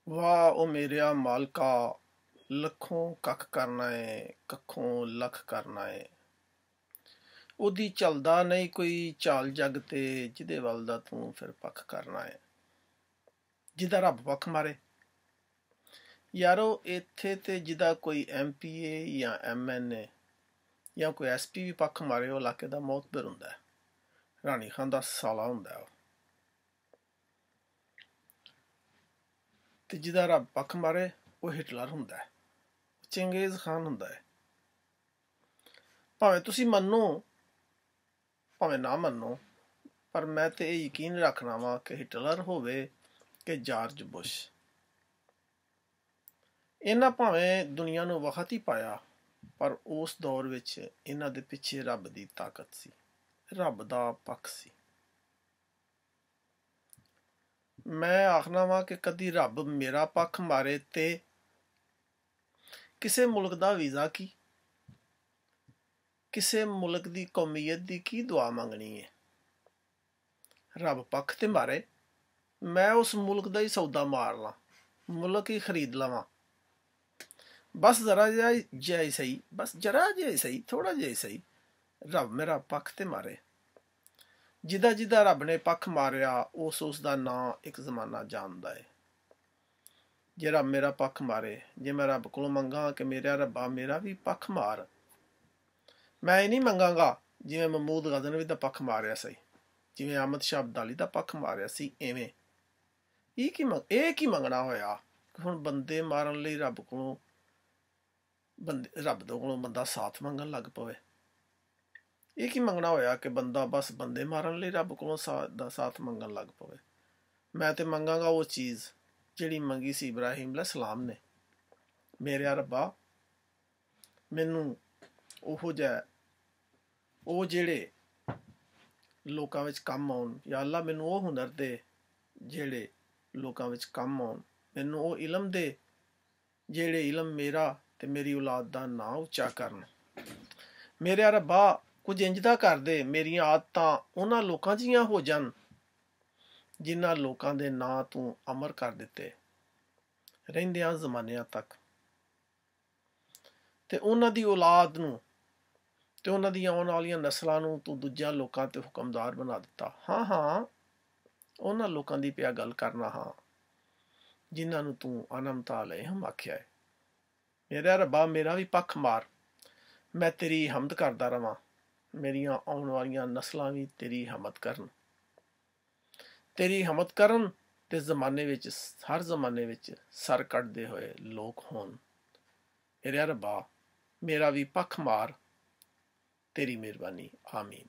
ਵਾਹ ਉਹ ਮੇਰਿਆ ਮਾਲਕਾ, ਲੱਖੋਂ ਕੱਖ ਕਰਨਾ ਏ, ਕੱਖੋਂ ਲੱਖ ਕਰਨਾ ਏ। ਉਹਦੀ ਚੱਲਦਾ ਨਹੀਂ ਕੋਈ ਚਾਲ ਜੱਗ ਤੇ, ਜਿਹਦੇ ਵੱਲ ਦਾ ਤੂੰ ਫਿਰ ਪੱਖ ਕਰਨਾ ਏ। ਜਿਹਦਾ ਰੱਬ ਪੱਖ ਮਾਰੇ ਯਾਰੋ, ਇੱਥੇ ਤੇ ਜਿਹਦਾ ਕੋਈ MPA ਜਾਂ MNA ਜਾਂ ਕੋਈ SP ਵੀ ਪੱਖ ਮਾਰੇ, ਉਹ ਇਲਾਕੇ ਦਾ ਮੋਹਤਬਰ ਹੁੰਦਾ ਹੈ, ਰਾਣੀ ਖਾਨ ਦਾ ਸਾਲਾ ਹੁੰਦਾ ਉਹ। ਤੇ ਜਿਹਦਾ ਰੱਬ ਪੱਖ ਮਾਰੇ ਉਹ ਹਿਟਲਰ ਹੁੰਦਾ ਹੈ, ਚੰਗੇਜ਼ ਖਾਨ ਹੁੰਦਾ ਹੈ। ਭਾਵੇਂ ਤੁਸੀਂ ਮੰਨੋ ਭਾਵੇਂ ਨਾ ਮੰਨੋ, ਪਰ ਮੈਂ ਤੇ ਇਹ ਯਕੀਨ ਰੱਖਣਾ ਵਾ ਕਿ ਹਿਟਲਰ ਹੋਵੇ ਕਿ ਜਾਰਜ ਬੁਸ਼, ਇਹਨਾਂ ਭਾਵੇਂ ਦੁਨੀਆ ਨੂੰ ਵਖਤ ਹੀ ਪਾਇਆ, ਪਰ ਉਸ ਦੌਰ ਵਿੱਚ ਇਹਨਾਂ ਦੇ ਪਿੱਛੇ ਰੱਬ ਦੀ ਤਾਕਤ ਸੀ, ਰੱਬ ਦਾ ਪੱਖ ਸੀ। ਮੈਂ ਆਖਣਾ ਵਾ ਕਿ ਕਦੀ ਰੱਬ ਮੇਰਾ ਪੱਖ ਮਾਰੇ ਤੇ ਕਿਸੇ ਮੁਲਕ ਦਾ ਵੀਜ਼ਾ ਕੀ, ਕਿਸੇ ਮੁਲਕ ਦੀ ਕੌਮੀਅਤ ਦੀ ਕੀ ਦੁਆ ਮੰਗਣੀ ਹੈ। ਰੱਬ ਪੱਖ ਤੇ ਮਾਰੇ, ਮੈਂ ਉਸ ਮੁਲਕ ਦਾ ਹੀ ਸੌਦਾ ਮਾਰ ਲਾਂ, ਮੁਲਕ ਹੀ ਖਰੀਦ ਲਵਾਂ। ਬਸ ਜ਼ਰਾ ਜਿਹਾ ਹੀ ਸਹੀ, ਬਸ ਜਰਾ ਜਿਹਾ ਹੀ ਸਹੀ, ਥੋੜਾ ਜਿਹਾ ਹੀ ਸਹੀ, ਰੱਬ ਮੇਰਾ ਪੱਖ ਤੇ ਮਾਰੇ। ਜਿਹਦਾ ਰੱਬ ਨੇ ਪੱਖ ਮਾਰਿਆ ਉਸ ਦਾ ਨਾਂ ਇੱਕ ਜ਼ਮਾਨਾ ਜਾਣਦਾ ਹੈ। ਜੇ ਰੱਬ ਮੇਰਾ ਪੱਖ ਮਾਰੇ, ਜੇ ਮੈਂ ਰੱਬ ਕੋਲੋਂ ਮੰਗਾਂ ਕਿ ਮੇਰਾ ਰੱਬਾ ਮੇਰਾ ਵੀ ਪੱਖ ਮਾਰ, ਮੈਂ ਇਹ ਨਹੀਂ ਮੰਗਾਂਗਾ ਜਿਵੇਂ ਮਹਿਮੂਦ ਗਜ਼ਨਵੀ ਦਾ ਪੱਖ ਮਾਰਿਆ ਸੀ, ਜਿਵੇਂ ਅਹਿਮਦ ਸ਼ਾਹ ਅਬਦਾਲੀ ਦਾ ਪੱਖ ਮਾਰਿਆ ਸੀ, ਐਵੇਂ ਇਹ ਕੀ ਮੰਗਣਾ ਹੋਇਆ ਕਿ ਹੁਣ ਬੰਦੇ ਮਾਰਨ ਲਈ ਰੱਬ ਦੇ ਕੋਲੋਂ ਬੰਦਾ ਸਾਥ ਮੰਗਣ ਲੱਗ ਪਵੇ। ਇਹ ਕੀ ਮੰਗਣਾ ਹੋਇਆ ਕਿ ਬੰਦਾ ਬਸ ਬੰਦੇ ਮਾਰਨ ਲਈ ਰੱਬ ਕੋਲੋਂ ਸਾਥ ਮੰਗਣ ਲੱਗ ਪਵੇ। ਮੈਂ ਤੇ ਮੰਗਾਂਗਾ ਉਹ ਚੀਜ਼ ਜਿਹੜੀ ਮੰਗੀ ਸੀ ਇਬਰਾਹੀਮ ਅਲੈਹਿਸਲਾਮ ਨੇ, ਮੇਰੇ ਰੱਬਾ ਮੈਨੂੰ ਉਹ ਜਿਹੜੇ ਲੋਕਾਂ ਵਿੱਚ ਕੰਮ ਆਉਣ, ਜਾਂ ਅੱਲਾ ਮੈਨੂੰ ਉਹ ਹੁਨਰ ਦੇ ਜਿਹੜੇ ਲੋਕਾਂ ਵਿੱਚ ਕੰਮ ਆਉਣ, ਮੈਨੂੰ ਉਹ ਇਲਮ ਦੇ ਜਿਹੜੇ ਇਲਮ ਮੇਰਾ ਤੇ ਮੇਰੀ ਔਲਾਦ ਦਾ ਨਾਂ ਉੱਚਾ ਕਰਨ। ਮੇਰੇ ਰੱਬਾ ਕੁਝ ਇੰਝ ਦਾ ਕਰ ਦੇ, ਮੇਰੀਆਂ ਆਦਤਾਂ ਉਹਨਾਂ ਲੋਕਾਂ ਜਿਹੀਆਂ ਹੋ ਜਾਣ ਜਿਨ੍ਹਾਂ ਲੋਕਾਂ ਦੇ ਨਾਂ ਤੂੰ ਅਮਰ ਕਰ ਦਿੱਤੇ ਰਹਿੰਦਿਆਂ ਜ਼ਮਾਨਿਆਂ ਤੱਕ, ਤੇ ਉਹਨਾਂ ਦੀ ਔਲਾਦ ਨੂੰ ਤੇ ਉਹਨਾਂ ਦੀਆਂ ਆਉਣ ਵਾਲੀਆਂ ਨਸਲਾਂ ਨੂੰ ਤੂੰ ਦੂਜਿਆਂ ਲੋਕਾਂ ਤੇ ਹੁਕਮਦਾਰ ਬਣਾ ਦਿੱਤਾ। ਹਾਂ, ਉਹਨਾਂ ਲੋਕਾਂ ਦੀ ਪਿਆ ਗੱਲ ਕਰਨਾ ਹਾਂ ਜਿਨ੍ਹਾਂ ਨੂੰ ਤੂੰ ਅਨਮਤ ਅਲੈਹਿਮ ਆਖਿਆ ਹੈ। ਮੇਰਾ ਰੱਬਾ ਮੇਰਾ ਵੀ ਪੱਖ ਮਾਰ, ਮੈਂ ਤੇਰੀ ਹਮਦ ਕਰਦਾ ਰਵਾਂ, ਮੇਰੀਆਂ ਆਉਣ ਵਾਲੀਆਂ ਨਸਲਾਂ ਵੀ ਤੇਰੀ ਹਮਦ ਕਰਨ ਤੇ ਜ਼ਮਾਨੇ ਵਿੱਚ ਹਰ ਜ਼ਮਾਨੇ ਵਿੱਚ ਸਰ ਕੱਢਦੇ ਹੋਏ ਲੋਕ ਹੋਣ। ਮੇਰੇ ਰੱਬਾ ਮੇਰਾ ਵੀ ਪੱਖ ਮਾਰ, ਤੇਰੀ ਮਿਹਰਬਾਨੀ, ਆਮੀਨ।